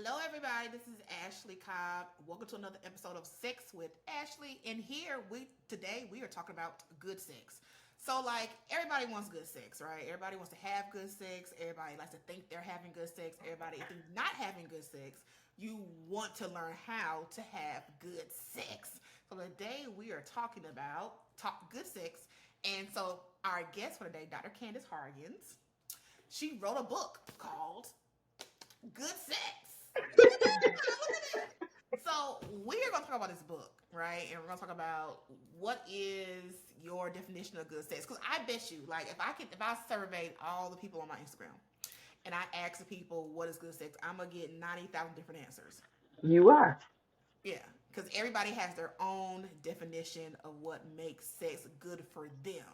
Hello, everybody. This is Ashley Cobb. Welcome to another episode of Sex with Ashley. And here today we are talking about good sex. So, like, everybody wants good sex, right? Everybody wants to have good sex. Everybody likes to think they're having good sex. Everybody, if you're not having good sex, you want to learn how to have good sex. So today we are talking about talk good sex. And so our guest for today, Dr. Candice Hargons, she wrote a book called Good Sex. Look at that. So we're gonna talk about this book, right? And we're gonna talk about what is your definition of good sex. Because I bet you, like, if I surveyed all the people on my Instagram and I asked the people what is good sex, I'm gonna get 90,000 different answers. You are. Yeah, because everybody has their own definition of what makes sex good for them.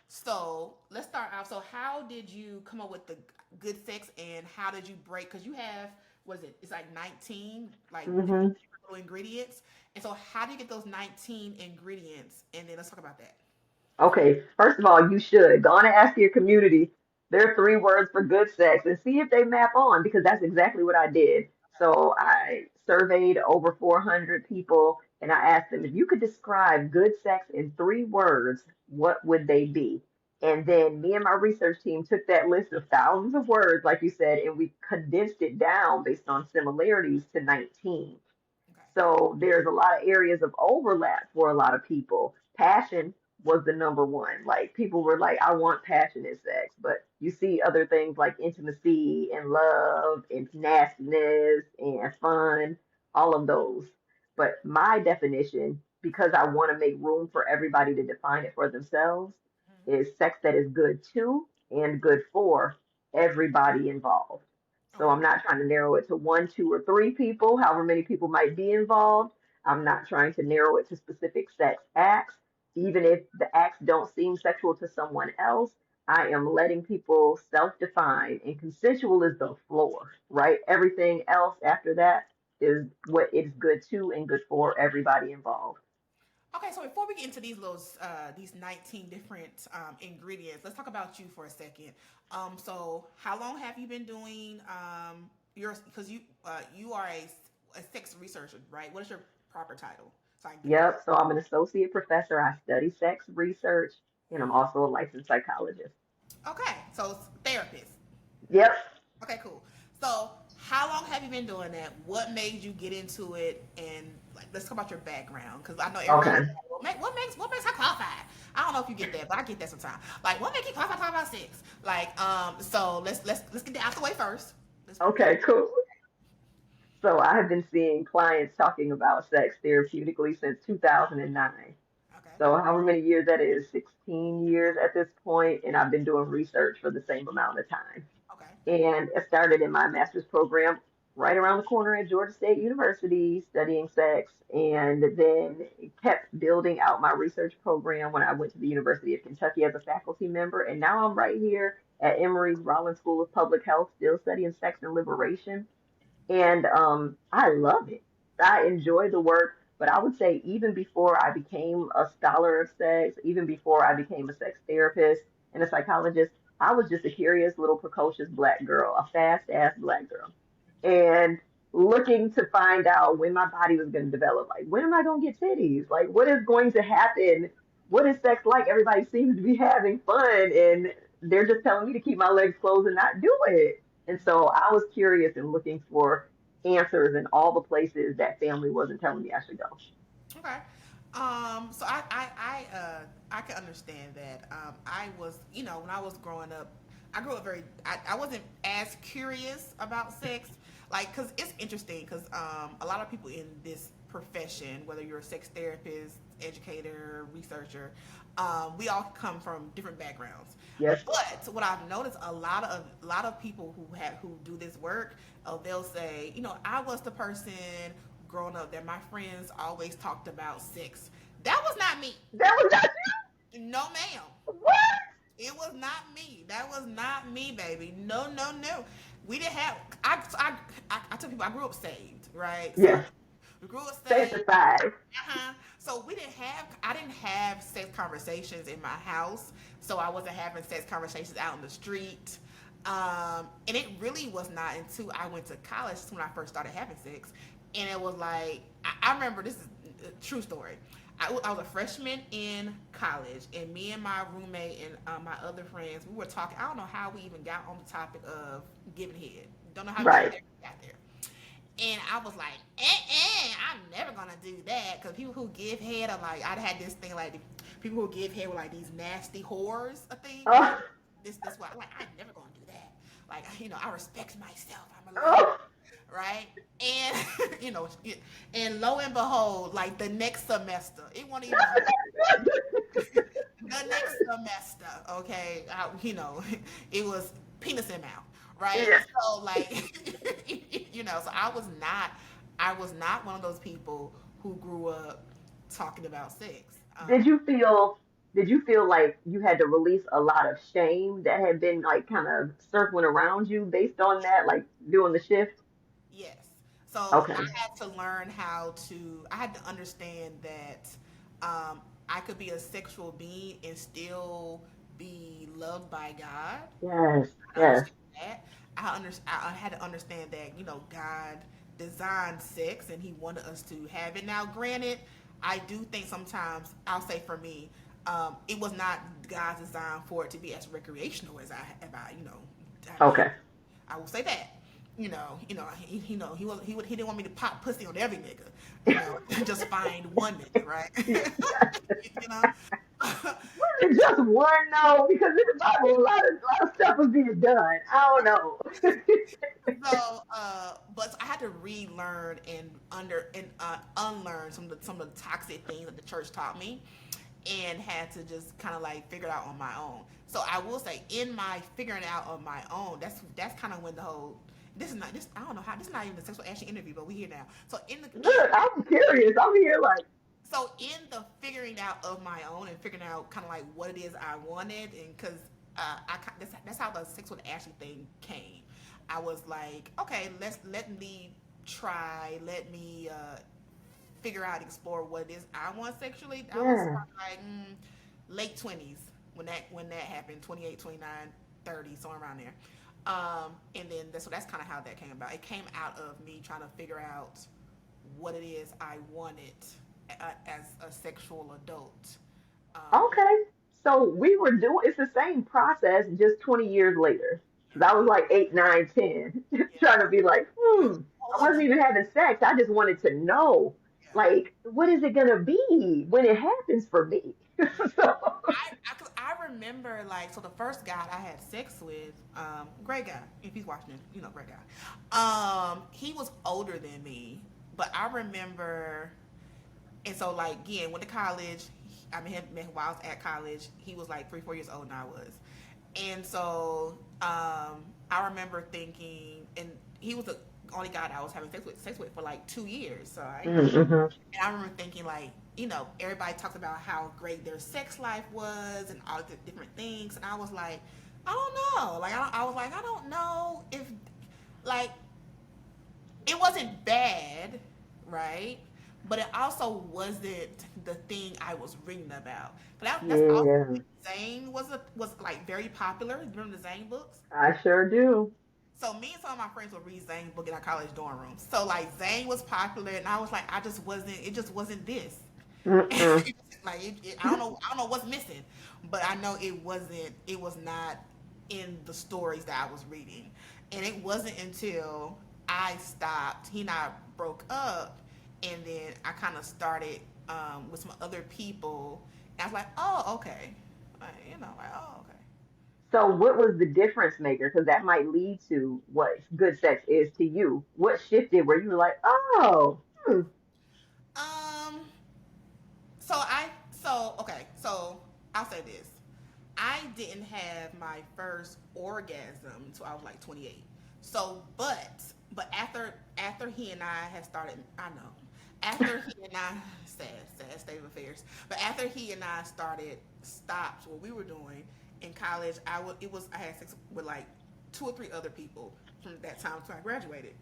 So let's start out. So how did you come up with the good sex, and how did you break? Because you have, what is it? It's like 19 like hmm little ingredients. And so how do you get those 19 ingredients? And then let's talk about that. Okay, first of all, you should go on and ask your community. There are three words for good sex and see if they map on because that's exactly what I did. So I surveyed over 400 people and I asked them if you could describe good sex in three words, what would they be? And then me and my research team took that list of thousands of words, like you said, and we condensed it down based on similarities to 19. Okay. So there's a lot of areas of overlap for a lot of people. Passion was the number one. Like people were like, I want passionate sex, but you see other things like intimacy and love and nastiness and fun, all of those. But my definition, because I want to make room for everybody to define it for themselves, Mhm. is sex that is good to and good for everybody involved. So Okay. I'm not trying to narrow it to one, two, or three people, however many people might be involved. I'm not trying to narrow it to specific sex acts. Even if the acts don't seem sexual to someone else, I am letting people self define, and consensual is the floor, right? Everything else after that is what it's good to and good for everybody involved. Okay, so before we get into these 19 different ingredients, let's talk about you for a second. So how long have you been doing your, because you are a sex researcher, right? What is your proper title? So I can get it right. Yep. So I'm an associate professor. I study sex research, and I'm also a licensed psychologist. Okay, so it's therapist. Yep. Okay, cool. So how long have you been doing that? What made you get into it? And like, let's talk about your background, because I know everybody. Okay. What makes her qualified? I don't know if you get that, but I get that sometimes. Like, what makes you qualified to talk about sex? Like, so let's get that out the way first. Let's get. Okay, cool. So I have been seeing clients talking about sex therapeutically since 2009. Okay. So however many years that is, 16 years at this point, and I've been doing research for the same amount of time. Okay. And I started in my master's program right around the corner at Georgia State University studying sex, and then kept building out my research program when I went to the University of Kentucky as a faculty member. And now I'm right here at Emory's Rollins School of Public Health, still studying sex and liberation. And I love it. I enjoy the work, but I would say even before I became a scholar of sex, even before I became a sex therapist and a psychologist, I was just a curious little precocious black girl, a fast ass black girl, and looking to find out when my body was going to develop. Like, when am I going to get titties? Like, what is going to happen? What is sex like? Everybody seems to be having fun, and they're just telling me to keep my legs closed and not do it. And so I was curious and looking for answers in all the places that family wasn't telling me I should go. Okay. So I can understand that. I was, when I was growing up, I grew up I wasn't as curious about sex, like, cause it's interesting, cause a lot of people in this profession, whether you're a sex therapist, educator, researcher, we all come from different backgrounds. Yes. But what I've noticed, a lot of people who do this work, they'll say, I was the person growing up that my friends always talked about sex. That was not me. That was not No, ma'am. what? It was not me. That was not me, baby. No, no, no. We didn't have. I tell people I grew up saved, right? So Yes. we grew up saved. Sanctified. So we didn't have. I didn't have sex conversations in my house. So I wasn't having sex conversations out in the street. And it really was not until I went to college when I first started having sex. And it was like, I remember, this is a true story. I was a freshman in college, and me and my roommate and my other friends, we were talking. I don't know how we even got on the topic of giving head. Don't know how we Right. ever got there. And I was like, I'm never gonna do that, because people who give head are like, I had this thing like, people who give head were like these nasty whores, a thing. Like, Oh, this what I'm like, I'm never gonna do that. Like, I respect myself. I'm a lady, oh. right? And and lo and behold, like the next semester, it wasn't even the next semester, okay, it was penis in mouth, right? Yeah. So like, so I was not one of those people who grew up talking about sex. Did you feel did you feel like you had to release a lot of shame that had been like kind of circling around you based on that, like doing the shift? Yes. So Okay. I had to learn I had to understand that I could be a sexual being and still be loved by God. Yes. I Yes. understand that. I had to understand that, God designed sex and he wanted us to have it. Now, granted, I do think sometimes, I'll say for me, it was not God's design for it to be as recreational as I did. Okay. I will say that. He didn't want me to pop pussy on every nigga. You know, just find one nigga, right? you know. Was it just one no? Because in the Bible, a lot of stuff was being done. I don't know. But I had to relearn and unlearn some of the toxic things that the church taught me, and had to just kind of like figure it out on my own. So I will say, in my figuring it out on my own, that's kind of when the whole this is not this I don't know how this is not even the sexual action interview, but we here now. So Look, I'm curious. I'm here like, in the figuring out of my own and figuring out kind of like what it is I wanted, and because that's how the Sex with Ashley thing came. I was like, okay, let me try, let me figure out, explore what it is I want sexually. I was yeah. like late 20s when that happened, 28, 29, 30, somewhere around there. And then that's kind of how that came about. It came out of me trying to figure out what it is I wanted as a sexual adult. Um, Okay. So we were doing it's the same process just 20 years later. yeah, 'Cause I was like 8, 9, 10, yeah. trying to be like, I Whole wasn't adult. even having sex. I just wanted to know, Yeah. like, what is it going to be when it happens for me? Yeah. So, I remember, like, so the first guy I had sex with, great guy, if he's watching it, great guy. He was older than me, but I remember, and so like again, went to college. I met him while I was at college. He was like 3, 4 years older than I was, and so I remember thinking, and he was the only guy that I was having sex with for like 2 years. So mm-hmm. and I remember thinking, like, everybody talks about how great their sex life was and all the different things, and I was like, I don't know. Like, I was like, I don't know if, like, it wasn't bad, right? But it also wasn't the thing I was reading about. But that's also Yeah, when Zane was like very popular. Remember the Zane books? I sure do. So me and some of my friends would read Zane book in our college dorm rooms. So like Zane was popular, and I was like, I just wasn't. It just wasn't this. Mm-mm. Like I don't know what's missing, but I know it wasn't. It was not in the stories that I was reading, and it wasn't until I stopped. He and I broke up, and then I kind of started with some other people. And I was like, oh, okay, like, oh, okay. So, what was the difference maker? Because that might lead to what good sex is to you. What shifted where you were like, oh, Um, so I'll say this. I didn't have my first orgasm until I was like 28. So, but after he and I had started, I know, after he and I, sad state of affairs. But after he and I stopped what we were doing in college, I had sex with like 2 or 3 other people from that time until I graduated.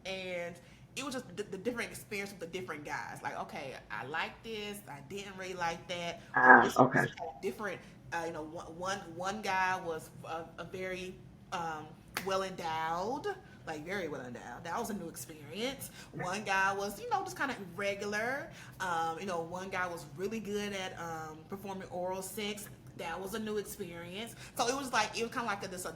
And it was just the different experience with the different guys. Like, okay, I like this, I didn't really like that. Oh, Ah, this okay. had different. One guy was a very well endowed, like very well endowed. That was a new experience. One guy was, just kind of regular. One guy was really good at performing oral sex. That was a new experience. So it was kind of like this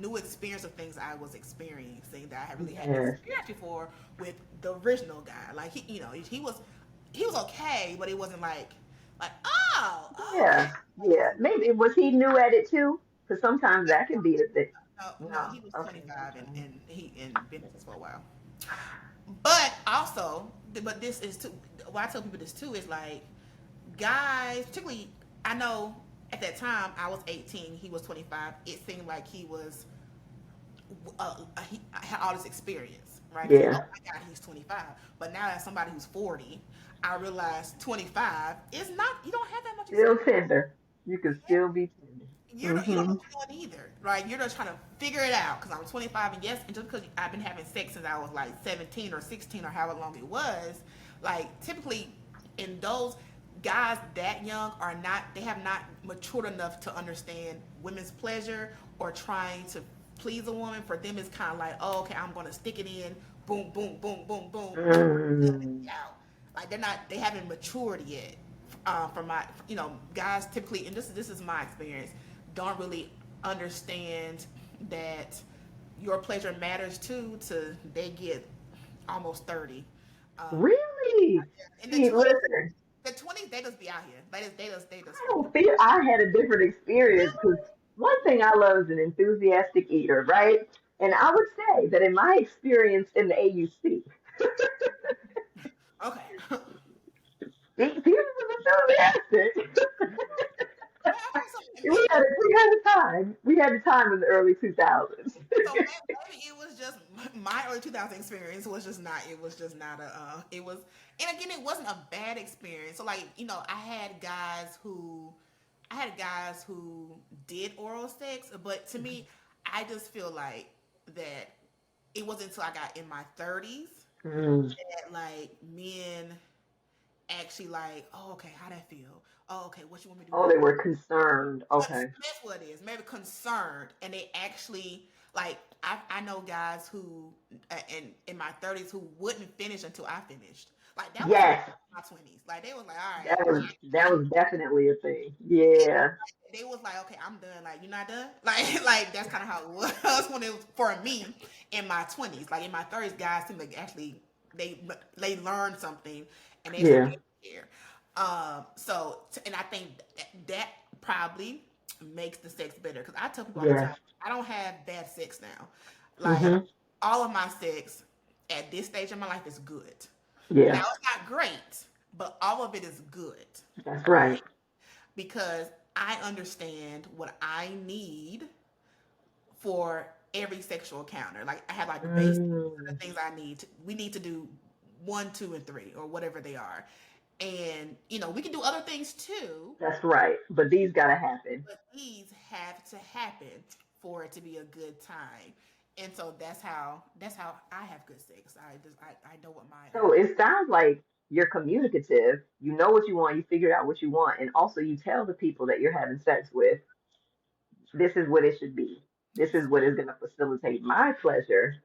new experience of things I was experiencing that I really hadn't Yes. experienced before with the original guy. Like he was okay, but it wasn't like oh okay. Yeah. Like Yeah. Maybe was he new at it too? Because sometimes that can be a thing. no, No. he was Okay. 25 and he been with us for a while. But also, but this is too. Why I tell people this too is like guys, particularly, I know at that time I was 18, he was 25. It seemed like he had all this experience, right? It's like, oh Yeah. my God, he's 25. But now as somebody who's 40, I realize 25 is not, you don't have that much Still experience. tender. You can still be tender. You don't know Mm-hmm. what you're doing either, right? You're just trying to figure it out because I'm 25 and yes, and just because I've been having sex since I was like 17 or 16 or however long it was, like typically in those guys that young are not, they have not matured enough to understand women's pleasure or trying to please a woman. For them, it's kind of like, oh, okay, I'm going to stick it in, boom, boom, boom, boom, boom, Mm. out. Like they haven't matured yet. From my, guys typically, and this is my experience, don't really understand that your pleasure matters too. To they get almost 30. Um, Really? in the See, 20s, listen, they just be out here. They just I be. don't feel I had a different experience because one thing I love is an enthusiastic eater, right? And I would say that in my experience in the AUC, Okay. people was enthusiastic. Okay, so We had a time in the early 2000s. maybe it was just my early 2000 experience was just not. It was just not a. It was, and again, it wasn't a bad experience. So like I had guys who did oral sex, but to me, I just feel like that it wasn't until I got in my 30s Mm. that like men actually like, oh, okay, how that feel? Oh, okay, what you want me to do Oh, next? they were concerned. Okay. That's what it is. Maybe concerned, and they actually like. I know guys who in my 30s who wouldn't finish until I finished. Like that was Yes, my 20s. Like they was like, all right, that I'm. was definitely a thing. Yeah. They was like, okay, I'm done. Like you're not done. Like that's kind of how it was when it was for me in my 20s. Like in my 30s, guys seem like actually they they learned something and they Yeah. started to care. And I think that probably makes the sex better because I tell people all the Yes. time, I don't have bad sex now. Like Hmm. all of my sex at this stage of my life is good. Now Yeah. it's not great, but all of it is good, That's right. right? Because I understand what I need for every sexual encounter. Like I have like the basic Mm. things I need. We need to do one, two, and three, or whatever they are. And we can do other things too, That's right. But these gotta happen. but these have to happen for it to be a good time. And so that's how I have good sex. I know what my So it sounds like you're communicative. You know what you want. You figured out what you want, and also you tell the people that you're having sex with, this is what it should be. This is what is going to facilitate my pleasure,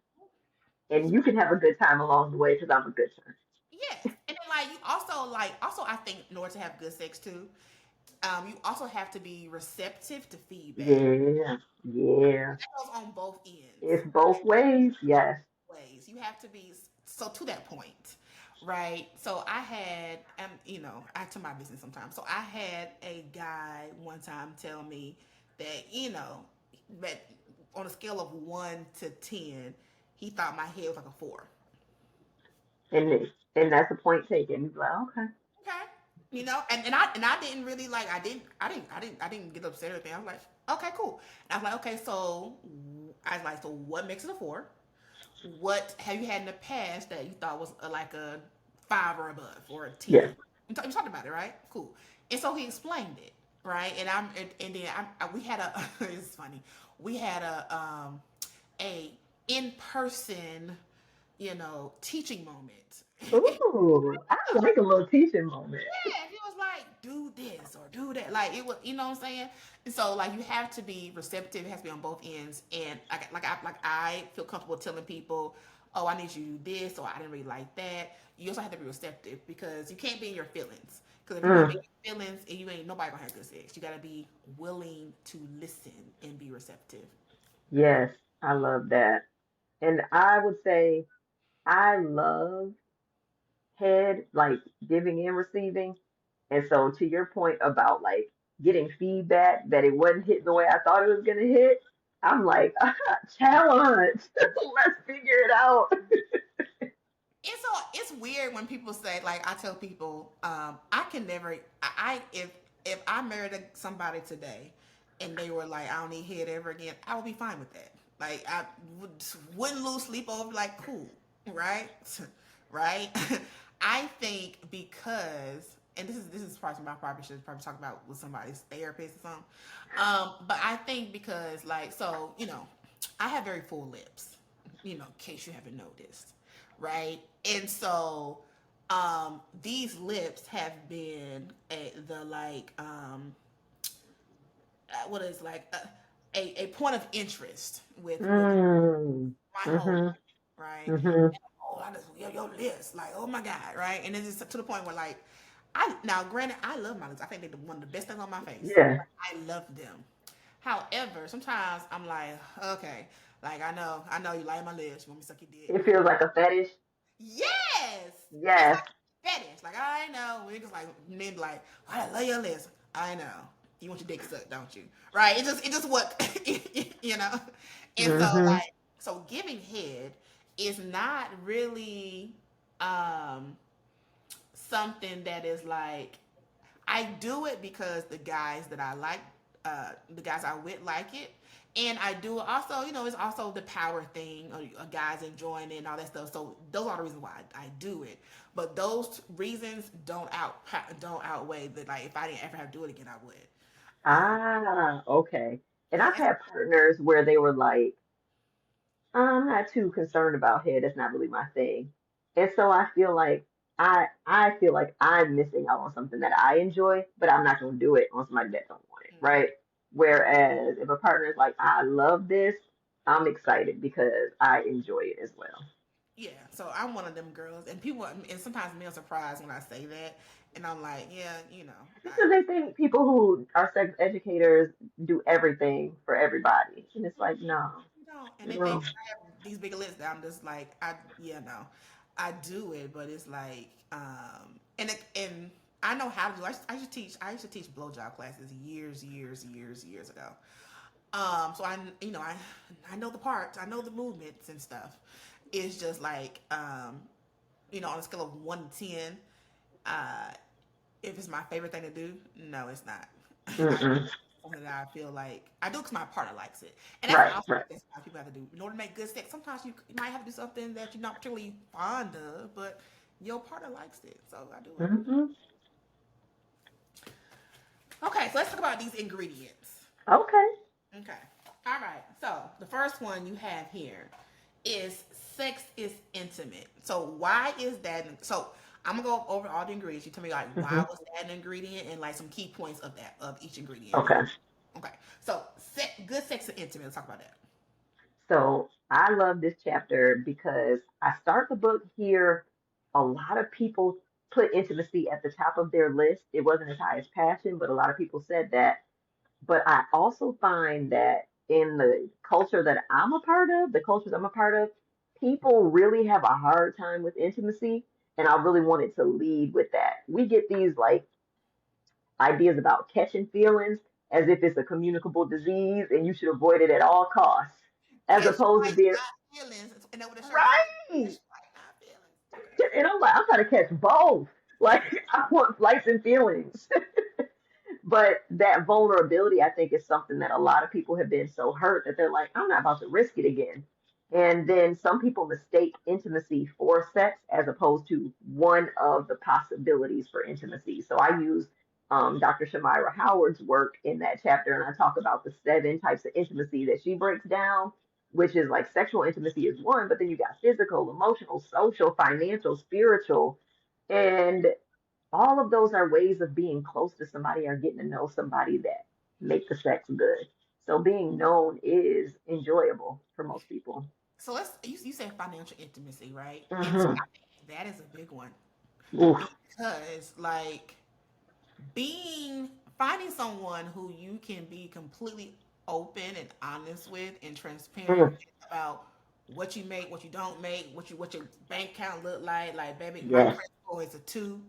and you can have a good time along the way because I'm a good time. yes. And then like you also I think in order to have good sex too, you also have to be receptive to feedback. Yeah. Yeah. That goes on both ends. It's both ways. Both Yes. ways. You have to be so to that point, right? So I had, I to my business sometimes. So I had a guy one time tell me that that on a scale of 1 to 10, he thought my head was like a 4. And that's the point taken. It's like, okay. Okay. And I didn't really like I didn't get upset or anything. I was like, okay, cool. And I was like, okay, so I was like, so what makes it a 4? What have you had in the past that you thought was like a 5 or above or a 10? Yeah. You talked about it, right? Cool. And so he explained it, right? And then we had a it's funny. We had a in person, teaching moment. Ooh, I like a little teaching moment. Yeah, he was like, do this or do that. Like it was, you know what I'm saying? And so like you have to be receptive. It has to be on both ends. And I feel comfortable telling people, oh, I need you to do this, or I didn't really like that. You also have to be receptive because you can't be in your feelings. Because if you're gonna be Mm, in your feelings, and you ain't nobody gonna have good sex. You gotta be willing to listen and be receptive. yes, I love that. And I would say I love head, like giving and receiving. And so to your point about like getting feedback that it wasn't hitting the way I thought it was gonna hit, I'm like, challenge. Let's figure it out. It's weird when people say like I tell people I can never I if I married somebody today and they were like I don't need head ever again, I would be fine with that. Like I wouldn't lose sleep over like cool, right? Right? I think because and this is probably something I probably should probably talk about with somebody's therapist or something. But I think because like so I have very full lips, in case you haven't noticed, right? And so these lips have been the like what is like a point of interest with Mm, my whole mm-hmm, life, right? mm-hmm. Oh, I just your lips, like oh my god, right? And it's just to the point where like I now granted I love my lips. I think they're one of the best things on my face. Yeah, I love them. However, sometimes I'm like, okay, like I know you like my lips. You want me to suck your dick? it feels like a fetish. Yes, it's Yes. like fetish. Like I know, niggas like men like, oh, I love your lips. I know. You want your dick sucked, don't you? Right? It just what you know. And so Mm-hmm. like so giving head is not really um something that is like I do it because the guys that I like, the guys I with like it. And I do it also, it's also the power thing, guys enjoying it and all that stuff. So those are the reasons why I do it. But those reasons don't outweigh that. Like if I didn't ever have to do it again, I would. Ah, okay. And I've Yeah, had partners where they were like, I'm not too concerned about hair. That's not really my thing. And so I feel like I feel like I'm missing out on something that I enjoy, but I'm not gonna do it on somebody that don't want it, right? Whereas if a partner is like, I love this, I'm excited because I enjoy it as well. yeah. So I'm one of them girls, and and sometimes men are surprised when I say that, and I'm like, yeah, Because they think people who are sex educators do everything for everybody. And it's like, no, And you're they think wrong. I have these big lists that I'm just like, no, I do it, but it's like, and I know how to do. I used to teach blowjob classes years ago. So I know the parts, I know the movements and stuff. It's just like, on a scale of 1 to 10, uh, if it's my favorite thing to do, no, it's not. I Mm-mm. something that I feel like I do because my partner likes it, and that's Right, also right. that's what people have to do in order to make good sex. Sometimes you might have to do something that you're not particularly fond of, but your partner likes it, so I do it. Hmm. Okay, so let's talk about these ingredients. Okay. Okay, all right. So the first one you have here is sex is intimate. So why is that? So I'm gonna go over all the ingredients. You tell me like why Hmm. was that an ingredient and like some key points of each ingredient. Okay. Okay, so good sex and intimate. Let's talk about that. So I love this chapter because I start the book here. A lot of people put intimacy at the top of their list. It wasn't as high as passion, but a lot of people said that. But I also find that in the culture that I'm a part of, the cultures I'm a part of, people really have a hard time with intimacy. And I really wanted to lead with that. We get these like ideas about catching feelings as if it's a communicable disease and you should avoid it at all costs, as Catch opposed to light, being not feelings. And then what the shirt say? right. Catch light, not feelings. Okay. And I'm like, I'm trying to catch both. Like, I want flights and feelings. But that vulnerability, I think, is something that a lot of people have been so hurt that they're like, I'm not about to risk it again. And then some people mistake intimacy for sex as opposed to one of the possibilities for intimacy. So I use Dr. Shamira Howard's work in that chapter, and I talk about the 7 types of intimacy that she breaks down. which is like sexual intimacy is one, but then you got physical, emotional, social, financial, spiritual. And all of those are ways of being close to somebody or getting to know somebody that make the sex good. So being known is enjoyable for most people. So you said financial intimacy, right? And so Hmm. I think that is a big one Oof. because like being finding someone who you can be completely open and honest with and transparent Mm. about what you make, what you don't make, what your bank account look like. Like, baby, my Yes. credit score is a two,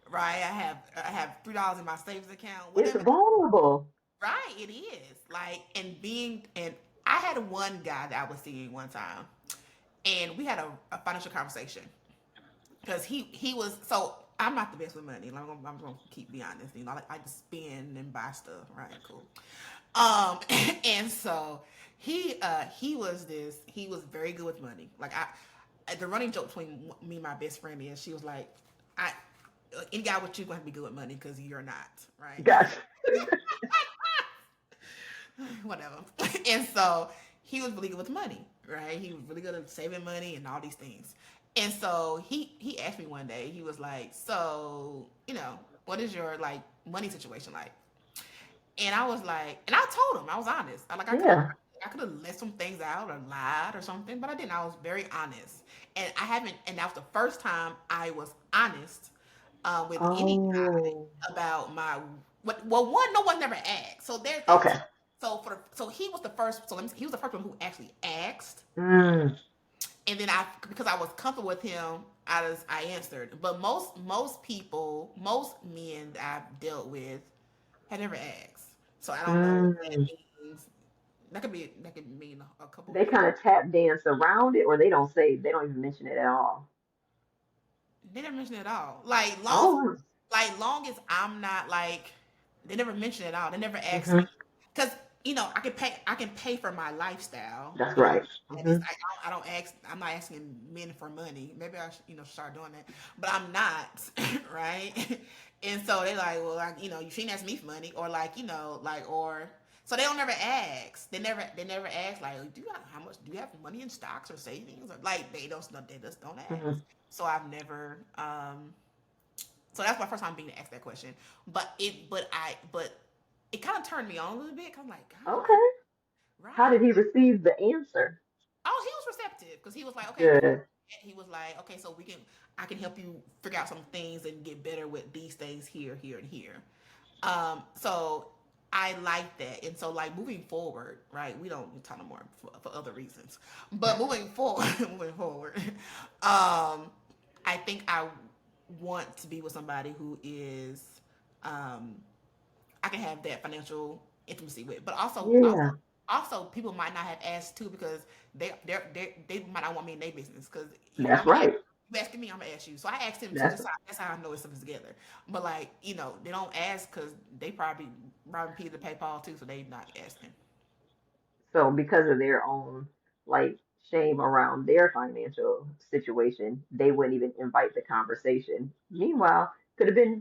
right? I have $3 in my savings account, It's whatever. vulnerable. Right, it is like and I had one guy that I was seeing one time, and we had a financial conversation because he was so I'm not the best with money. Like, I'm gonna keep be honest. You know, I just spend and buy stuff. Right, cool. Um, and so he was very good with money. Like the running joke between me and my best friend is she was like, I any guy with you gonna have to be good with money because you're not, right? Gotcha. Whatever. And so he was really good with money, right? He was really good at saving money and all these things. And so he asked me one day, he was like, so, what is your like money situation like? And I was like, and I told him, I was honest. Yeah. I could have let some things out or lied or something, but I didn't. I was very honest. And I haven't, and that was the first time I was honest with any guy Oh. about my well, one, no one never asked, so there's that too. Okay. So he was the first. So he was the first one who actually asked, Mm. and then because I was comfortable with him, I answered. But most people, most men that I've dealt with, have never asked. So I don't know what that Mm. means. That could mean a couple They things. kind of tap dance around it, or they don't even mention it at all. They never mention it at all. Oh. Like long as I'm not like, they never mention it at all. They never ask Hmm. me because I can pay for my lifestyle. That's right. That Hmm. is I don't ask. I'm not asking men for money. Maybe I should, start doing that, but I'm not right. And so they like, well, like, you shouldn't ask me for money, or like, like, or so they don't never ask. They never ask like, how much do you have money in stocks or savings, or like they just don't ask. Hmm. So I've never so that's my first time being asked that question. But it kind of turned me on a little bit. 'Cause I'm like, God, Okay. How right? did he receive the answer? Oh, he was receptive because he was like, okay, cool. Good. He was like, okay, so I can help you figure out some things and get better with these things here, here, and here. So I like that, and so like moving forward, right? We don't talk no more for other reasons, but moving forward, moving forward, I think I want to be with somebody who is, um, I can have that financial intimacy with, but Yeah. also people might not have asked too because they might not want me in their business because That's I'm right. you asking me, I'm gonna ask you. So I asked him too. That's That's how I know it's something together. But like, they don't ask because they probably robbing Peter to pay Paul too, so they not asking. so because of their own like shame around their financial situation, they wouldn't even invite the conversation. Meanwhile, could have been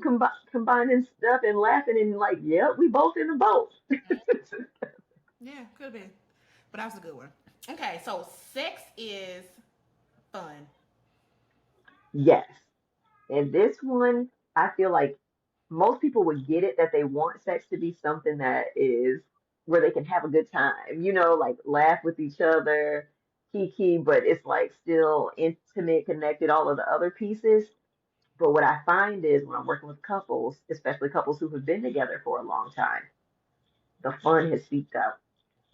combining stuff and laughing and like, yep, we both in the boat. Yeah, could be. But that was a good one. Okay, so sex is fun. Yes. And this one, I feel like most people would get it that they want sex to be something that is where they can have a good time, like laugh with each other, kiki, but it's like still intimate, connected, all of the other pieces. But what I find is when I'm working with couples, especially couples who have been together for a long time, the fun has seeped out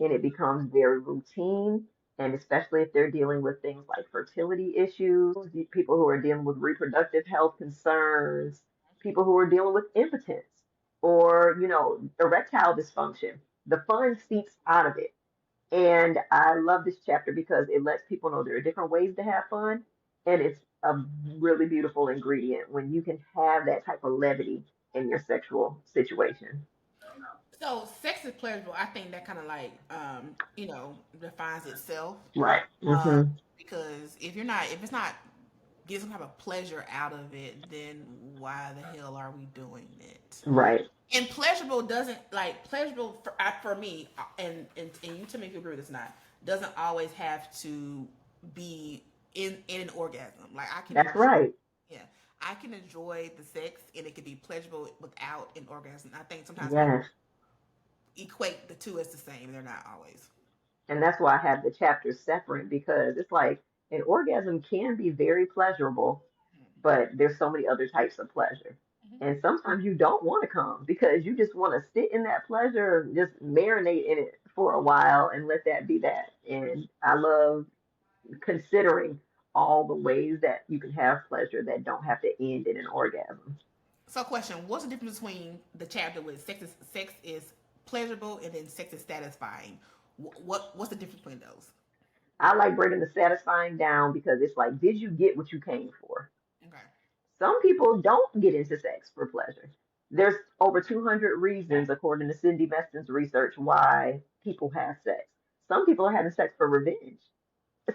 and it becomes very routine. And especially if they're dealing with things like fertility issues, people who are dealing with reproductive health concerns, people who are dealing with impotence or, erectile dysfunction, the fun seeps out of it. And I love this chapter because it lets people know there are different ways to have fun. And it's a really beautiful ingredient when you can have that type of levity in your sexual situation. So sex is pleasurable. I think that kind of like defines itself. Right. Um, Hmm. because if it's not get some type of pleasure out of it, then why the hell are we doing it? Right. And pleasurable doesn't like pleasurable for me, and you tell me if you agree with this or not. doesn't always have to be in an orgasm. Like I can That's enjoy, right. yeah, I can enjoy the sex and it can be pleasurable without an orgasm. I think sometimes people Yes. equate the two as the same. They're not always. And that's why I have the chapters separate because it's like an orgasm can be very pleasurable, but there's so many other types of pleasure. Mm-hmm. And sometimes you don't want to come because you just want to sit in that pleasure, just marinate in it for a while and let that be that. And I love considering all the ways that you can have pleasure that don't have to end in an orgasm. So, question: what's the difference between the chapter with sex is pleasurable and then sex is satisfying? What's the difference between those? I like breaking the satisfying down because it's like, did you get what you came for? Okay. Some people don't get into sex for pleasure. There's over 200 reasons, according to Cindy Meston's research, why people have sex. Some people are having sex for revenge.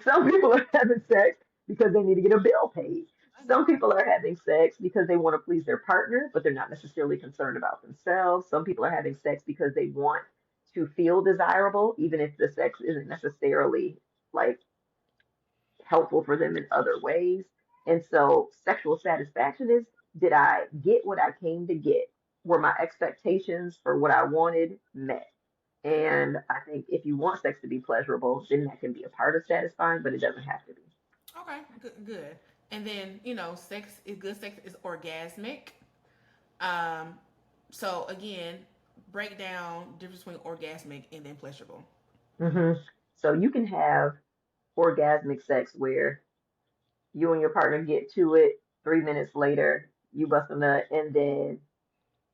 Some people are having sex because they need to get a bill paid. I know. Some people are having sex because they want to please their partner, but they're not necessarily concerned about themselves. Some people are having sex because they want to feel desirable, even if the sex isn't necessarily like helpful for them in other ways. And so sexual satisfaction is, did I get what I came to get? Were my expectations for what I wanted met? Okay. And I think if you want sex to be pleasurable, then that can be a part of satisfying, but it doesn't have to be. Okay. Good. Good. And then sex is good. Sex is orgasmic. Um. So again, break down difference between orgasmic and then pleasurable. Hmm. So you can have orgasmic sex where you and your partner get to it 3 minutes later, you bust a nut, and then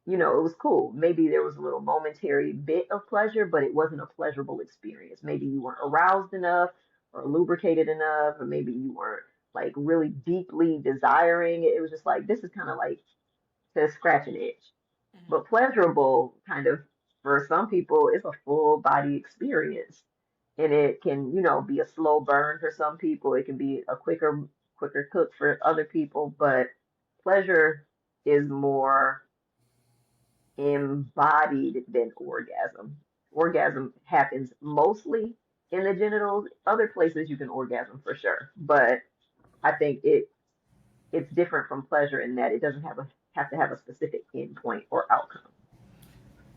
it was cool. Maybe there was a little momentary bit of pleasure, but it wasn't a pleasurable experience. Maybe you weren't aroused enough or lubricated enough, or maybe you weren't like really deeply desiring it. It was just like, this is kind of like to scratch an itch. Mm-hmm. But pleasurable, kind of, for some people, it's a full body experience. And it can, be a slow burn for some people. It can be a quicker cook for other people. But pleasure is more embodied than orgasm. Orgasm happens mostly in the genitals. Other places you can orgasm for sure, but I think it's different from pleasure in that it doesn't have to have a specific endpoint or outcome.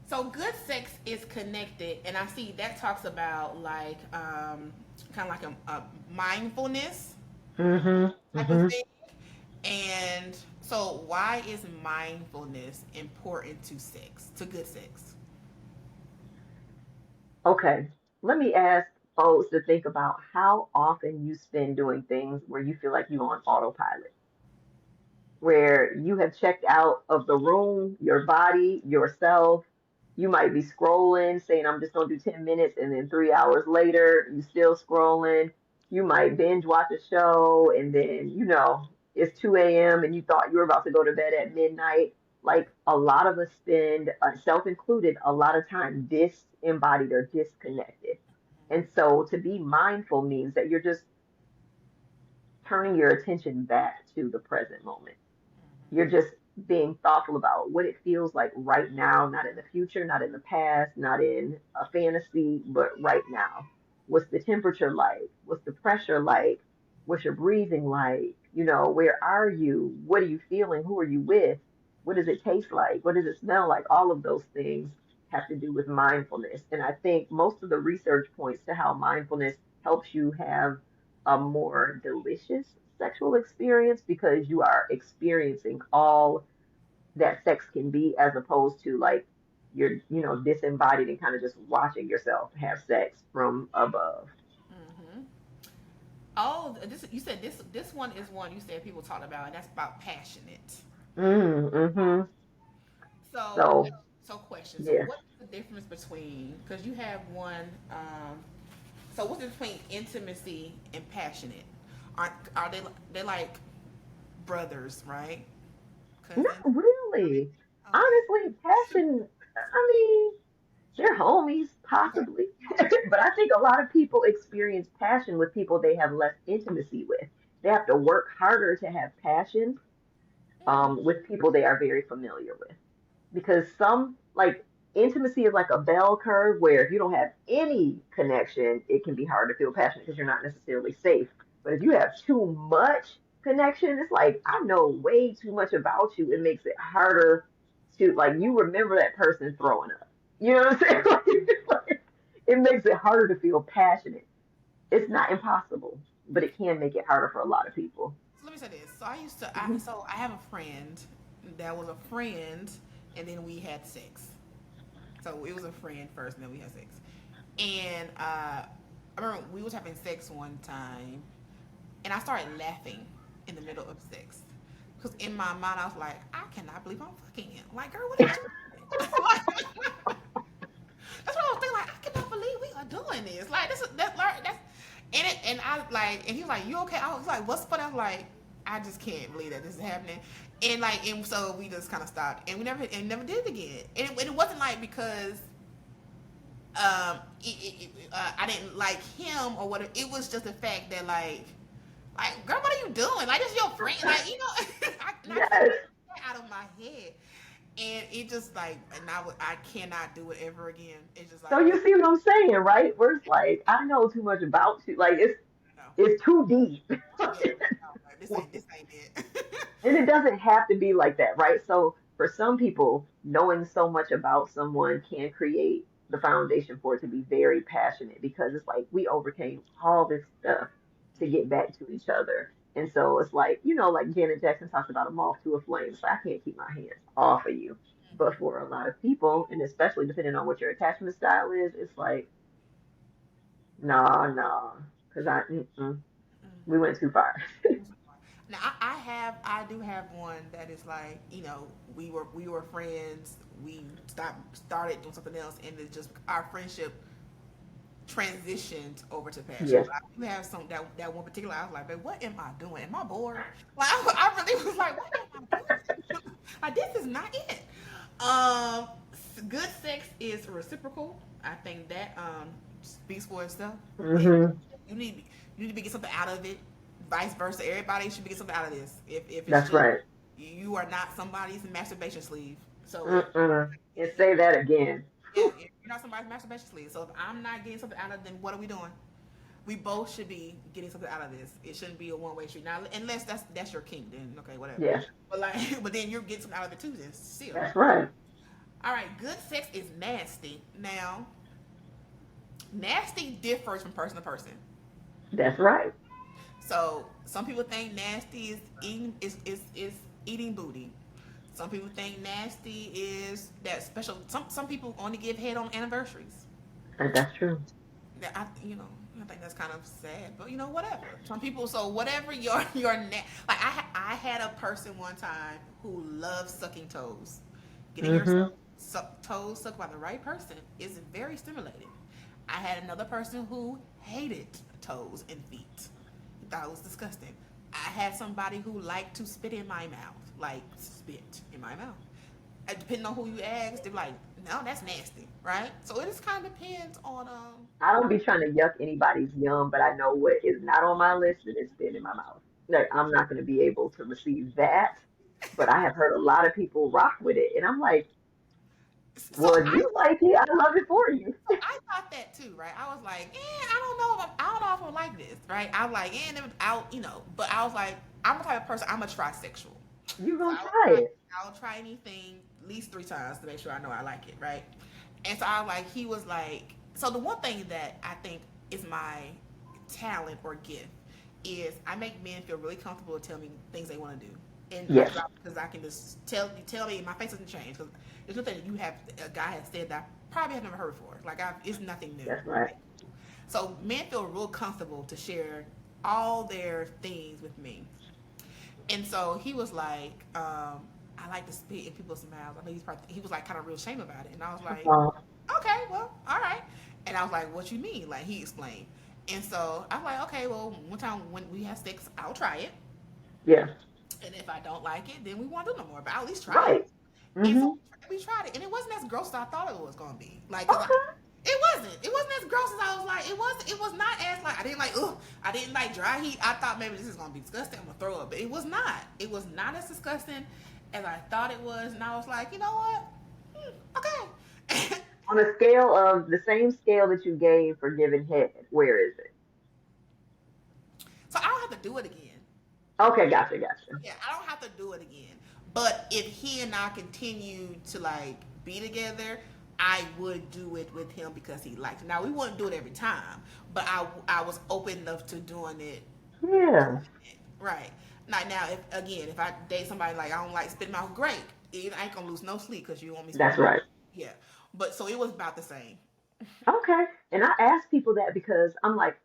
So good sex is connected, and I see that talks about like kind of like a mindfulness Hmm. type of Hmm. thing. And so, why is mindfulness important to sex, to good sex? Okay, let me ask folks to think about how often you spend doing things where you feel like you're on autopilot, where you have checked out of the room, your body, yourself. You might be scrolling, saying, I'm just going to do 10 minutes, and then 3 hours later, you still scrolling. You might binge watch a show, and then, it's 2 a.m., and you thought you were about to go to bed at midnight. Like a lot of us spend, self included, a lot of time disembodied or disconnected. And so to be mindful means that you're just turning your attention back to the present moment. You're just being thoughtful about what it feels like right now, not in the future, not in the past, not in a fantasy, but right now. What's the temperature like? What's the pressure like? What's your breathing like? Where are you? What are you feeling? Who are you with? What does it taste like? What does it smell like? All of those things have to do with mindfulness. And I think most of the research points to how mindfulness helps you have a more delicious sexual experience because you are experiencing all that sex can be as opposed to like you're disembodied and kind of just watching yourself have sex from above. Mm-hmm. Oh, this you said this one is one you said people talk about, and that's about passionate. Mm-hmm. So, So question. So, yeah. what's the difference between because you have one? So, what's the difference between intimacy and passionate? Are they like brothers, right? Not Cousins? really. Okay. Honestly, passion, I mean, they're homies, Okay. possibly. But I think a lot of people experience passion with people they have less intimacy with. They have to work harder to have passion Mm. with people they are very familiar with. Because some, like, intimacy is like a bell curve where if you don't have any connection, it can be hard to feel passionate because you're not necessarily safe. But if you have too much connection, it's like I know way too much about you. It makes it harder to like you remember that person throwing up. You know what I'm saying? Like, it makes it harder to feel passionate. It's not impossible, but it can make it harder for a lot of people. So let me say this. So I used to. Hmm. So I have a friend that was a friend, and then we had sex. So it was a friend first, and then we had sex. And I remember we was having sex one time, and I started laughing in the middle of sex. Because in my mind, I was like, I cannot believe I'm fucking him. Like, girl, what are you doing? That's what I was thinking. Like, I cannot believe we are doing this. Like, this is that's and I like, and he was like, you okay? I was like, what's funny? I was like, I just can't believe that this is happening. And like, and so we just kind of stopped, and we never did it again. And it wasn't like because I didn't like him or whatever. It was just the fact that like, girl, what are you doing? Like, this is your friend. Like, you know, I couldn't Yes. get that out of my head. And it just like, and I cannot do it ever again. It's just So like, you see what I'm saying, right? Where it's like I know too much about you. Like no, it's too deep. yeah, no, this ain't it. And it doesn't have to be like that, right? So for some people, knowing so much about someone can create the foundation for it to be very passionate because it's like we overcame all this stuff to get back to each other. And so it's like, like Janet Jackson talks about a moth to a flame. So I can't keep my hands off of you. But for a lot of people, and especially depending on what your attachment style is, it's like, nah, nah, because we went too far. Now I do have one that is like, we were friends. We started doing something else, and it just our friendship transitioned over to passion. Yeah. But I do have some that one particular. I was like, "Babe, what am I doing? Am I bored?" Like I really was like, "What am I doing? Like this is not it." Um, Good sex is reciprocal. I think that speaks for itself. It, Hmm. you need you need to be getting something out of it. Vice versa, everybody should be getting something out of this. If it's That's just right. you are not somebody's masturbation sleeve. So if Mm-mm. And say that again. yeah, if you're not somebody's masturbation sleeve. So if I'm not getting something out of it, then what are we doing? We both should be getting something out of this. It shouldn't be a one way street. Now, unless that's your king, then okay, whatever. Yeah, But like, but then you're getting something out of it too. Then still, that's right. all right. Good sex is nasty. Now, nasty differs from person to person. That's right. So some people think nasty is eating is eating booty. Some people think nasty is that special. Some people only give head on anniversaries. And that's true. I think that's kind of sad, but whatever. Some people, so whatever like I had a person one time who loves sucking toes. Getting your Hmm. toes sucked by the right person is very stimulating. I had another person who hated toes and feet. He thought it was disgusting. I had somebody who liked to spit in my mouth, like spit in my mouth. Depending on who you ask, they're like, "No, that's nasty," right? So it just kind of depends on I don't be trying to yuck anybody's yum, but I know what is not on my list and it's been in my mouth. Like I'm not going to be able to receive that. But I have heard a lot of people rock with it, and I'm like, So well, if you like it, I love it for you. I thought that too, right? I was like, I don't know if I like this, right? I was like, but I was like, I'm the type of person, I'm a trisexual. You So gonna try it? I'll try anything at least 3 times to make sure I know I like it, right? And so I was like, he was like, so the one thing that I think is my talent or gift is I make men feel really comfortable to tell me things they want to do. And Yes, because I can just tell me my face doesn't change because there's nothing you have a guy has said that I probably have never heard before. Like it's nothing new. that's right. Right? So men feel real comfortable to share all their things with me. And so he was like, I like to spit in people's mouths. I know he was like kind of real shame about it. And I was like, Uh, okay, well, all right. And I was like, what you mean? Like he explained. And so I was like, okay, well, one time when we have sex, I'll try it. yeah, And if I don't like it, then we won't do no more. But I'll at least try it. right. And Hmm. so we tried it, and it wasn't as gross as I thought it was gonna be. Like, Okay. it wasn't. It wasn't as gross as I was like. It was. It was not as like I didn't like. Ugh. I didn't like dry heat. I thought maybe this is gonna be disgusting. I'm gonna throw up, but it was not. It was not as disgusting as I thought it was. And I was like, you know what? Okay. On a scale of the same scale that you gave for giving head, where is it? So I don't have to do it again. Okay, gotcha, gotcha. Yeah, I don't have to do it again. But if he and I continue to like be together, I would do it with him because he likes it. Now we wouldn't do it every time, but I was open enough to doing it. Yeah, Right. Now if I date somebody like I don't like spit mouth, great. I ain't gonna lose no sleep because you want me spit that's mouth. right. Yeah. But so it was about the same. Okay. And I ask people that because I'm like,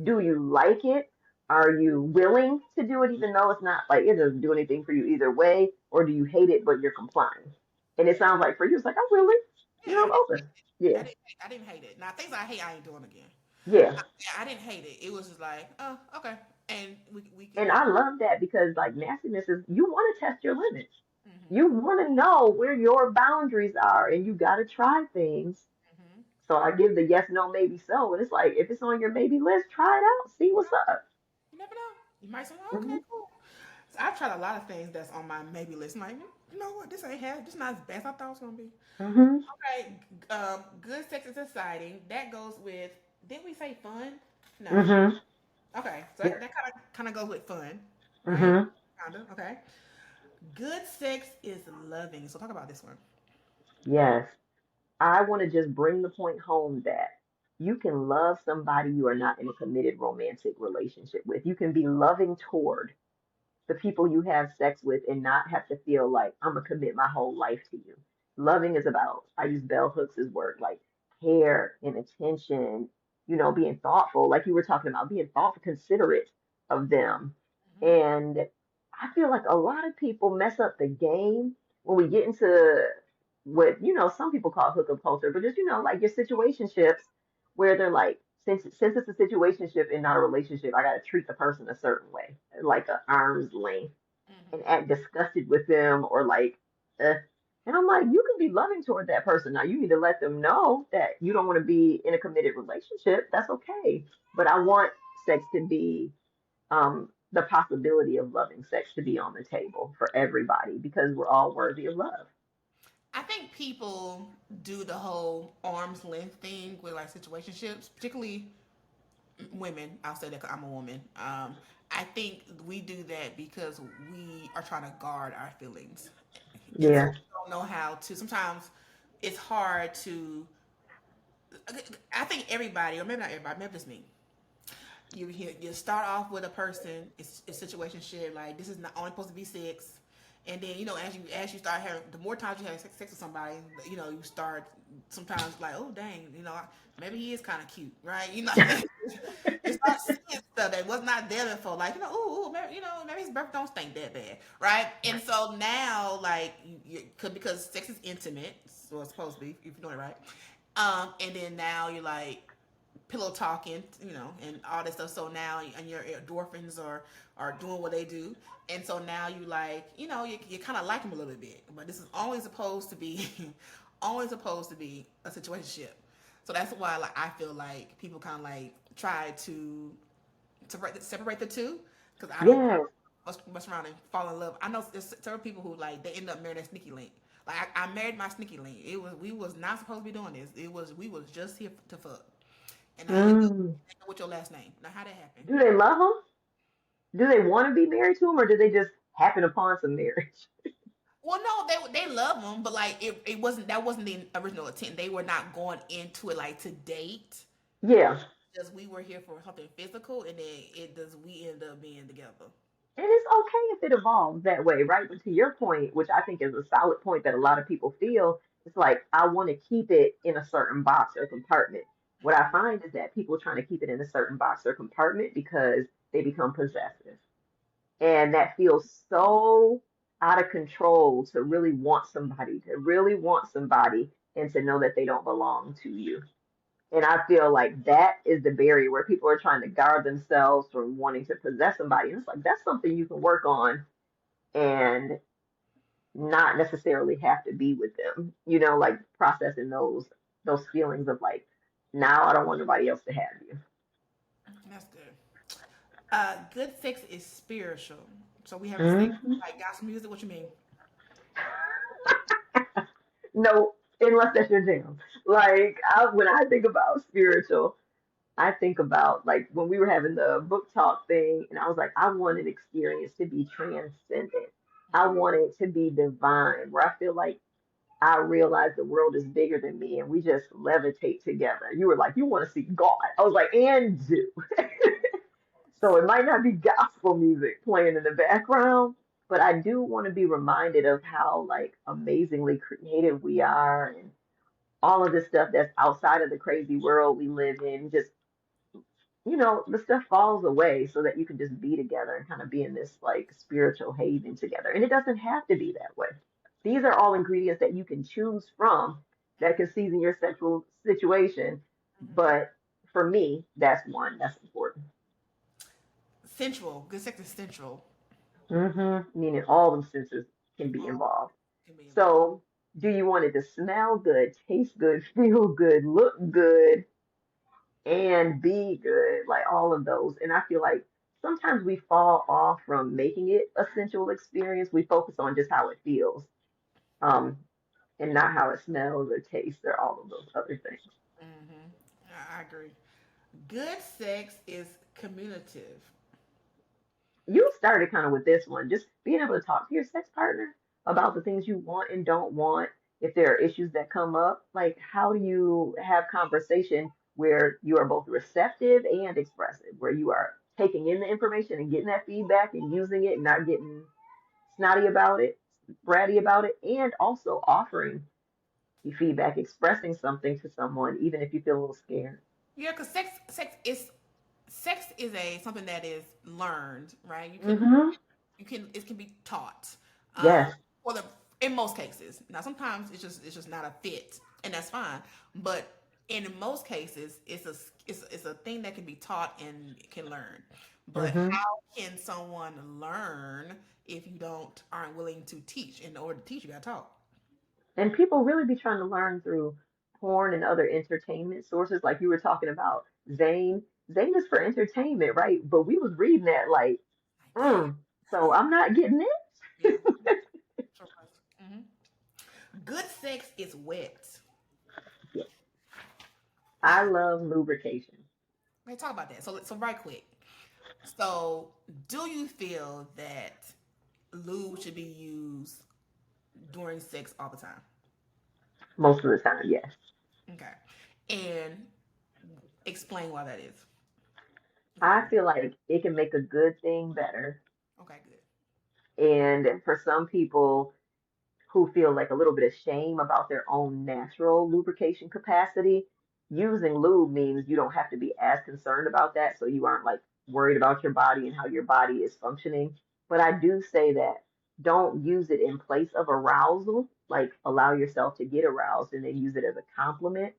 do you like it? Are you willing to do it even though it's not like it doesn't do anything for you either way? Or do you hate it but you're complying? And it sounds like for you, it's like, I'm willing. Yeah, I'm open. Yeah. I didn't hate it. Now things I hate, I ain't doing again. Yeah. I didn't hate it. It was just like, oh, okay, and we could And go. I love that because like nastiness is you want to test your limits. You Hmm. want to know where your boundaries are and you got to try things. Hmm. So I give the yes, no, maybe so. And it's like, if it's on your maybe list, try it out. See what's up. You never know. You might say, oh, okay, Hmm. cool. So I've tried a lot of things that's on my maybe list. I'm like, you know what? This ain't half. This not as bad as I thought it was gonna be. Hmm. Okay, good sex is exciting. That goes with. Didn't we say fun? No. Hmm. Okay, so Yeah. that kind of goes with fun, right? Hmm. Kinda. Okay. Good sex is loving. So talk about this one. Yes. I want to just bring the point home that you can love somebody you are not in a committed romantic relationship with. You can be loving toward the people you have sex with and not have to feel like I'm gonna commit my whole life to you. Loving is about, I use bell hooks as word, like care and attention, being thoughtful, like you were talking about, being thoughtful, considerate of them. Hmm. And I feel like a lot of people mess up the game when we get into what, some people call hookup culture, but just, like your situationships where they're like, since it's a situationship and not a relationship, I gotta treat the person a certain way, like an arm's length, and Hmm. act disgusted with them or like, uh. And I'm like, you can be loving toward that person. Now you need to let them know that you don't want to be in a committed relationship. That's okay. But I want sex to be the possibility of loving sex to be on the table for everybody because we're all worthy of love. I think people do the whole arm's length thing with like situationships, particularly women. I'll say that 'cause I'm a woman. I think we do that because we are trying to guard our feelings, and so Yeah. we don't know how to. Sometimes it's hard to. I think everybody, or maybe not everybody, maybe it's me. You start off with a person, it's situationship, like this is not only supposed to be sex, and then as you start having, the more times you have sex with somebody, you start sometimes like, oh dang, maybe he is kind of cute, right? You start seeing stuff that was not there before, like ooh, maybe, maybe his breath don't stink that bad, right? And so now, like, because sex is intimate, so it's supposed to be if you're doing it right, and then now you're like pillow talking, and all that stuff. So now, and your endorphins are doing what they do, and so now you like, you kind of like him a little bit. But this is only supposed to be, only supposed to be a situationship. So that's why, like, I feel like people kind of like try to separate the two, because I don't Yes. mess around and fall in love. I know there's several people who like they end up marrying a sneaky link. Like I married my sneaky link. We was not supposed to be doing this. We was just here to fuck, and I end up Mm. with your last name. Now, how that happen? Do they love them? Do they want to be married to him, or do they just happen upon some marriage? Well, no, they love him, but like it wasn't that wasn't the original intent. They were not going into it like to date. Yeah. Just we were here for something physical, and then it does we end up being together. And it's okay if it evolves that way, right? But to your point, which I think is a solid point that a lot of people feel, it's like, I want to keep it in a certain box or compartment. What I find is that people trying to keep it in a certain box or compartment because they become possessive. And that feels so out of control to really want somebody, and to know that they don't belong to you. And I feel like that is the barrier where people are trying to guard themselves from wanting to possess somebody. And it's like that's something you can work on and not necessarily have to be with them. Like processing those feelings of like, now I don't want nobody else to have you. That's good. Good sex is spiritual. So we having sex Hmm. like gospel music. What you mean? No. unless that's your jam. Like when I think about spiritual, I think about like when we were having the book talk thing, and I was like, I want an experience to be transcendent. I want it to be divine, where I feel like I realize the world is bigger than me and we just levitate together. You were like, you want to see God. I was like, and do. So it might not be gospel music playing in the background, but I do want to be reminded of how like amazingly creative we are and all of this stuff that's outside of the crazy world we live in. Just, the stuff falls away so that you can just be together and kind of be in this like spiritual haven together. And it doesn't have to be that way. These are all ingredients that you can choose from that can season your sexual situation. Mm-hmm. But for me, that's one that's important. Sensual. Good sex is sensual. Meaning all them senses can be All involved. can be involved. So, do you want it to smell good, taste good, feel good, look good, and be good? Like all of those. And I feel like sometimes we fall off from making it a sensual experience. We focus on just how it feels, um, and not how it smells or tastes or all of those other things. Mm-hmm. I agree. Good sex is communicative. You started kind of with this one, just being able to talk to your sex partner about the things you want and don't want. If there are issues that come up, like how do you have conversation where you are both receptive and expressive, where you are taking in the information and getting that feedback and using it and not getting snotty about it, bratty about it, and also offering feedback, expressing something to someone, even if you feel a little scared. Yeah, because sex is a something that is learned, right? Mm-hmm. It can be taught. Um, Yes. for the in most cases. Now sometimes it's just not a fit, and that's fine. But in most cases, it's a thing that can be taught and can learn. But Mm-hmm. how can someone learn if you don't aren't willing to teach? In order to teach, you gotta talk. And people really be trying to learn through porn and other entertainment sources, like you were talking about Zane. Zane is for entertainment, right? But we was reading that like, Like, dang, mm, so I'm not getting yeah. it. Sure was. Good sex is wet. Yeah. I Now, love lubrication. let's talk about that. So right quick. So, do you feel that lube should be used during sex all the time? Most of the time, yes. Okay. And explain why that is. If you I don't. feel like it can make a good thing better. Okay, good. And for some people, who feel like a little bit of shame about their own natural lubrication capacity, using lube means you don't have to be as concerned about that. So you aren't like worried about your body and how your body is functioning. But I do say that don't use it in place of arousal. Like allow yourself to get aroused and then use it as a compliment.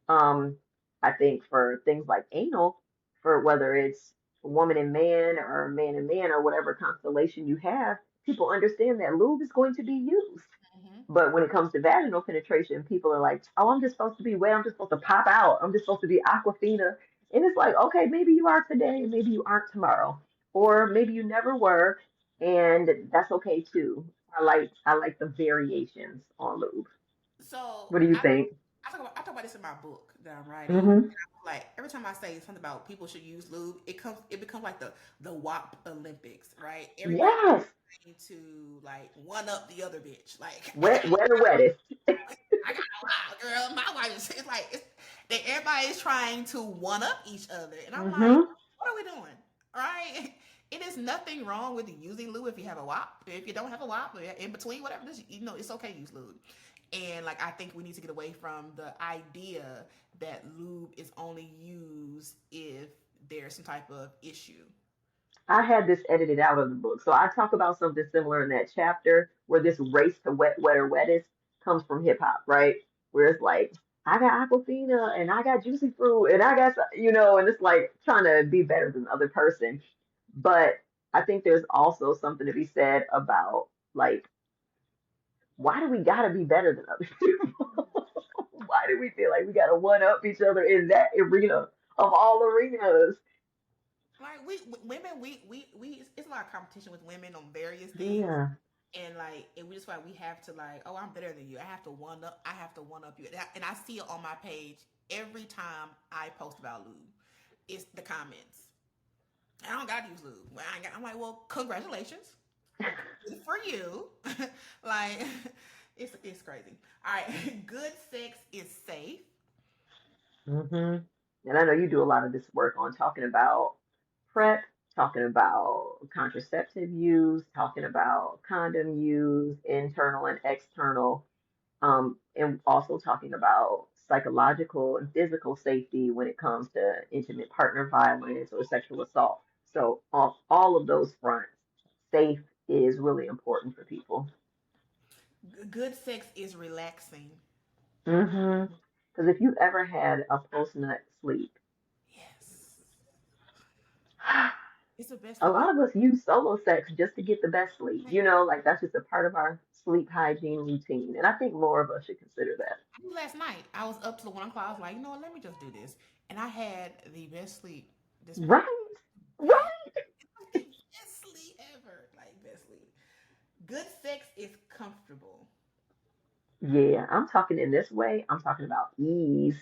Um, I think for things like anal, for whether it's woman and man or man and man or whatever constellation you have, people understand that lube is going to be used. Hmm. But when it comes to vaginal penetration, people are like, oh, I'm just supposed to be wet. I'm just supposed to pop out. I'm just supposed to be aquafina. And it's like, okay, maybe you are today, and maybe you aren't tomorrow. Or maybe you never were, and that's okay too. I like the variations on lube. So What do you I, think? I talk about this in my book that I'm writing. Hmm. Like every time I say something about people should use lube, it becomes like the WAP Olympics, right? Everybody Yes. trying to like one up the other bitch. Like Wet, wetter, wettest. I got a lot, girl. My wife is it's like that everybody is trying to one up each other. And I'm like, Hmm. what are we doing? All right. It is nothing wrong with using lube if you have a WAP. If you don't have a WAP, in between, whatever, it's okay to use lube. And like, I think we need to get away from the idea that lube is only used if there's some type of issue. I had this edited out of the book. So I talk about something similar in that chapter where this race to wet, wetter, wettest comes from hip hop, right? Where it's like, I got Aquafina and I got Juicy Fruit and I got, and it's like trying to be better than the other person. But I think there's also something to be said about like, why do we gotta be better than other people? Why do we feel like we gotta one up each other in that arena of all arenas? Like women, we it's a lot of competition with women on various things. Yeah. And like, and we just like we have to like, oh, I'm better than you. I have to one up you. And I see it on my page every time I post about lube. It's the comments. I don't gotta use lube. Well, I'm like, well, congratulations, good for you. Like, it's crazy. All right, good sex is safe. Hmm. And I know you do a lot of this work on talking about PrEP, talking about contraceptive use, talking about condom use, internal and external, and also talking about psychological and physical safety when it comes to intimate partner violence or sexual assault. So, all of those fronts, safe is really important for people. Good sex is relaxing. Because if you've ever had a post nut sleep, Yes, it's the best a feeling. lot of us use solo sex just to get the best sleep. Like that's just a part of our sleep hygiene routine. And I think more of us should consider that. I did last night. I was up till 1 o'clock. I was like, you know what? Let me just do this, and I had the best sleep this past. Right? Best, Right? like the best sleep ever. Like best sleep. Good sex is comfortable. Yeah, I'm talking in this way. I'm talking about ease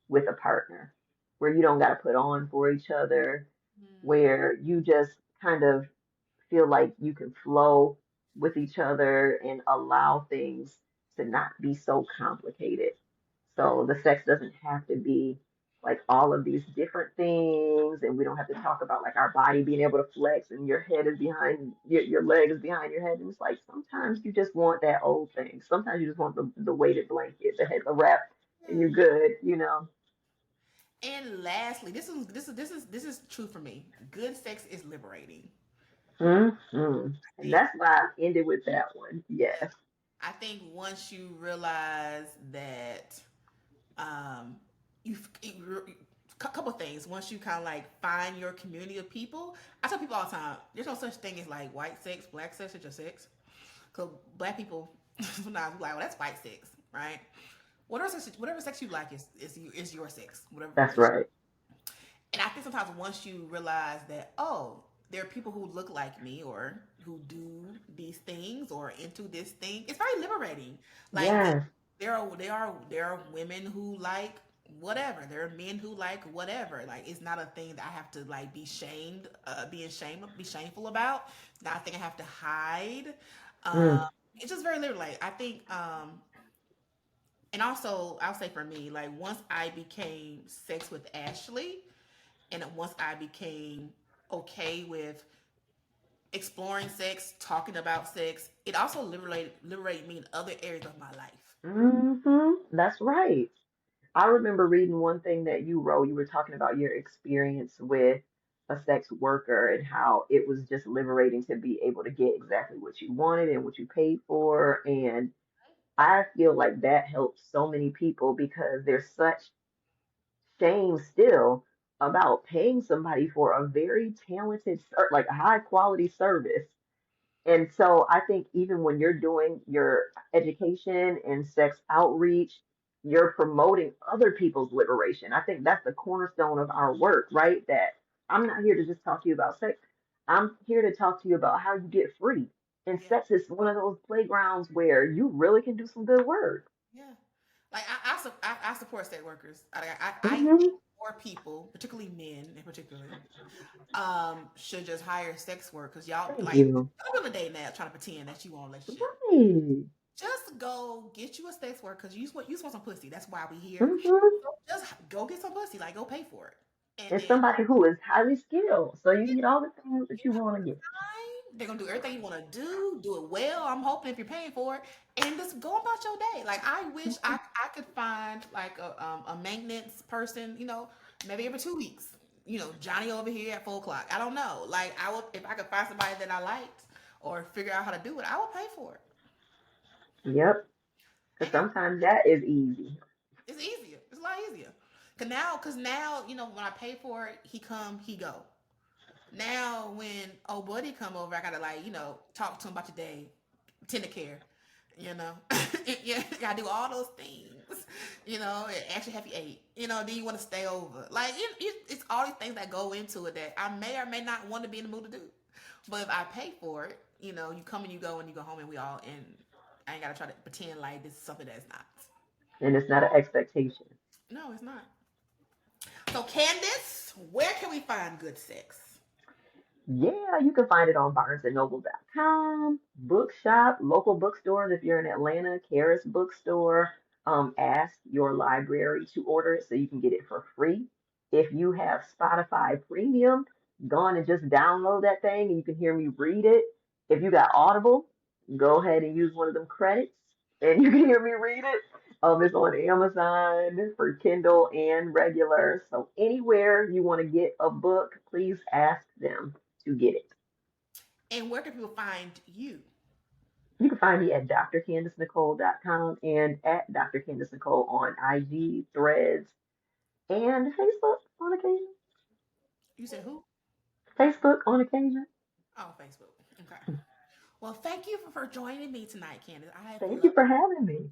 with a partner where you don't got to put on for each other, Hmm. where you just kind of feel like you can flow with each other and allow things to not be so complicated. So the sex doesn't have to be like all of these different things, and we don't have to talk about like our body being able to flex and your head is behind your leg is behind your head. And it's like sometimes you just want that old thing. Sometimes you just want the weighted blanket, the wrap, and you're Yeah. good. And lastly, this is true for me. Good sex is liberating. Hmm. I And think that's why I ended with that one. yeah. Yes. I think once you realize that um you couple things. Once you kind of like find your community of people, I tell people all the time, there's no such thing as like white sex, black sex, it's just sex. Because black people sometimes be like, well, that's white sex, right? Whatever sex you like is your sex. Whatever That's right. and I think sometimes once you realize that, oh, there are people who look like me or who do these things or into this thing, it's very liberating. Like Yes. there are women who like whatever. There are men who like whatever. Like it's not a thing that I have to like be shameful about. It's not a thing I have to hide. Um, Mm. it's just very liberating. Like I think and also I'll say for me, like once I became sex with Ashley, and once I became okay with exploring sex, talking about sex, it also liberated me in other areas of my life. That's right. I remember reading one thing that you wrote. You were talking about your experience with a sex worker and how it was just liberating to be able to get exactly what you wanted and what you paid for. And I feel like that helps so many people because there's such shame still about paying somebody for a very talented, like a high quality service. And so I think even when you're doing your education and sex outreach, you're promoting other people's liberation. I think that's the cornerstone of our work, right? That I'm not here to just talk to you about sex. I'm here to talk to you about how you get free. And Yeah, sex is one of those playgrounds where you really can do some good work. yeah. Like I support sex workers. I think Hmm. more people, particularly men in particular, should just hire sex work because y'all Thank like you. I'm on a date now trying to pretend that you want a relationship. Right. Just go get you a sex work because you just want some pussy. That's why we here. Hmm. So just go get some pussy. Like go pay for it, and And then somebody who is highly skilled. So you get all the things that you want to get. time. They're gonna do everything you want to do it well. I'm hoping if you're paying for it, and just go about your day. Like I wish I could find like a maintenance person. Maybe every 2 weeks. Johnny over here at 4 o'clock. I don't know. Like I would if I could find somebody that I liked or figure out how to do it. I would pay for it. Yep. Because And sometimes that is easy. it's easier. It's a lot easier. Cause now, when I pay for it, he come, he go. Now when old buddy come over, I gotta like, talk to him about your day, tender care, you know. Yeah, gotta do all those things. Actually have you ate? Do you want to stay over? Like it's all these things that go into it that I may or may not want to be in the mood to do. But if I pay for it, you come and you go home and we all and I ain't gotta try to pretend like this is something that's not. And it's not an expectation. No, it's not. So Candice, where can we find good sex? Yeah, you can find it on barnesandnoble.com, bookshop, local bookstores if you're in Atlanta, Karis Bookstore. Ask your library to order it so you can get it for free. If you have Spotify Premium, go on and just download that thing and you can hear me read it. If you got Audible, go ahead and use one of them credits and you can hear me read it. It's on Amazon for Kindle and regular. So anywhere you want to get a book, please ask them to get it. And where can people find you? You can find me at drcandicenicole.com and at Dr. Candice Nicole on IG, Threads, and Facebook on occasion. You said who? Facebook on occasion. Oh, Facebook. Okay. Well, thank you for joining me tonight, Candice. I have Thank you loved for having me.